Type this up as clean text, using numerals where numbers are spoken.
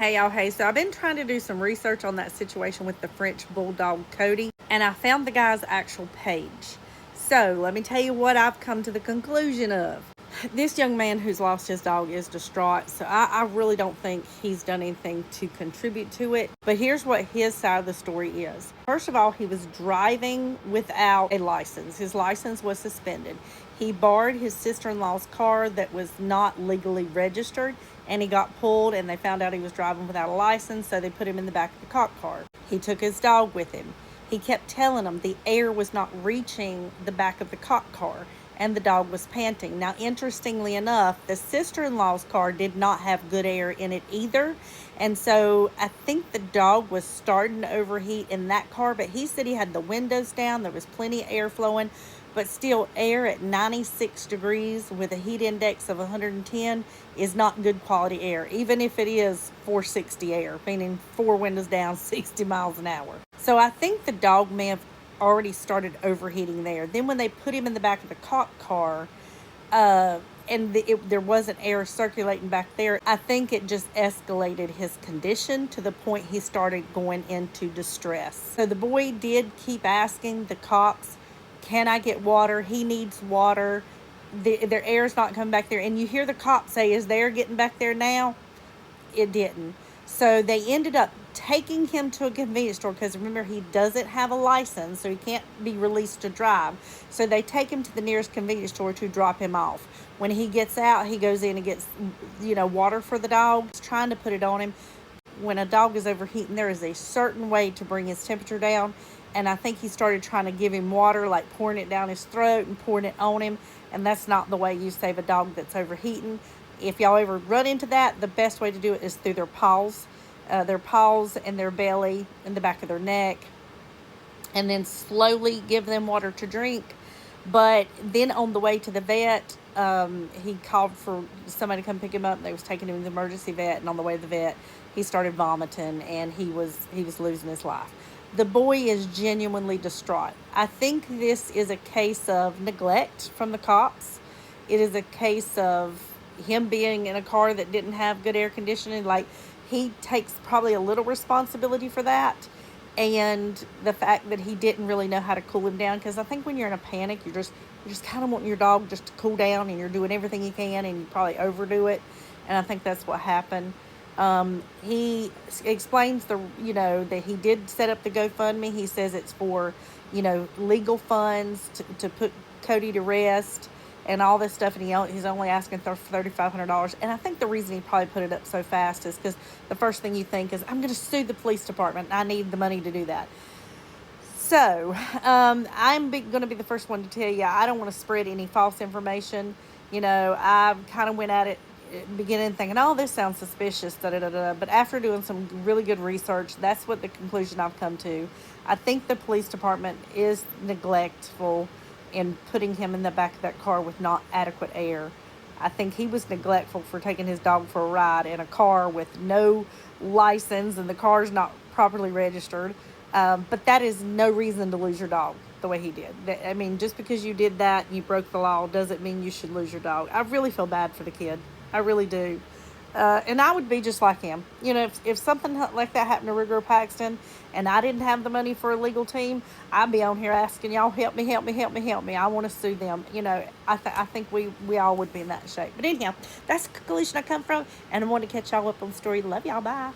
Hey y'all, hey, so I've been trying to do some research on that situation with the French bulldog Cody, and I found the guy's actual page. So let me tell you what I've come to the conclusion of. This young man who's lost his dog is distraught, so I really don't think he's done anything to contribute to it. But here's what his side of the story is. First of all, he was driving without a license. His license was suspended. He borrowed his sister-in-law's car that was not legally registered, and he got pulled, and they found out he was driving without a license, so they put him in the back of the cop car. He took his dog with him. He kept telling them the air was not reaching the back of the cop car, and the dog was panting. Now, interestingly enough, the sister-in-law's car did not have good air in it either, and so I think the dog was starting to overheat in that car, but he said he had the windows down, there was plenty of air flowing, but still, air at 96 degrees with a heat index of 110 is not good quality air, even if it is 460 air, meaning four windows down, 60 miles an hour. So I think the dog may have already started overheating there. Then when they put him in the back of the cop car, there wasn't air circulating back there, I think it just escalated his condition to the point he started going into distress. So the boy did keep asking the cops, can I get water? He needs water. Their air's not coming back there. And you hear the cop say, is the air getting back there now? It didn't. So they ended up taking him to a convenience store because remember, he doesn't have a license, so he can't be released to drive. So they take him to the nearest convenience store to drop him off. When he gets out, he goes in and gets, water for the dog. He's trying to put it on him. When a dog is overheating, there is a certain way to bring his temperature down. And I think he started trying to give him water, like pouring it down his throat and pouring it on him. And that's not the way you save a dog that's overheating. If y'all ever run into that, the best way to do it is through their paws and their belly and the back of their neck. And then slowly give them water to drink. But then on the way to the vet, he called for somebody to come pick him up. They was taking him to the emergency vet. And on the way to the vet, he started vomiting and he was losing his life. The boy is genuinely distraught. I think this is a case of neglect from the cops. It is a case of him being in a car that didn't have good air conditioning. Like, he takes probably a little responsibility for that. And the fact that he didn't really know how to cool him down. Because I think when you're in a panic, you're just kind of wanting your dog just to cool down. And you're doing everything you can. And you probably overdo it. And I think that's what happened. He explains that he did set up the GoFundMe. He says it's for, legal funds to put Cody to rest and all this stuff. And he's only asking for $3,500. And I think the reason he probably put it up so fast is because the first thing you think is, I'm going to sue the police department. I need the money to do that. So, I'm going to be the first one to tell you, I don't want to spread any false information. I kind of went at it beginning thinking, oh, this sounds suspicious, but after doing some really good research, that's what the conclusion I've come to. I think the police department is neglectful in putting him in the back of that car with not adequate air. I think he was neglectful for taking his dog for a ride in a car with no license and the car's not properly registered. But that is no reason to lose your dog the way he did. I mean, just because you did that and you broke the law doesn't mean you should lose your dog. I really feel bad for the kid. I really do. And I would be just like him. If something like that happened to Rigor Paxton and I didn't have the money for a legal team, I'd be on here asking y'all, help me. I want to sue them. I think we all would be in that shape. But anyhow, that's the conclusion I come from. And I want to catch y'all up on the story. Love y'all. Bye.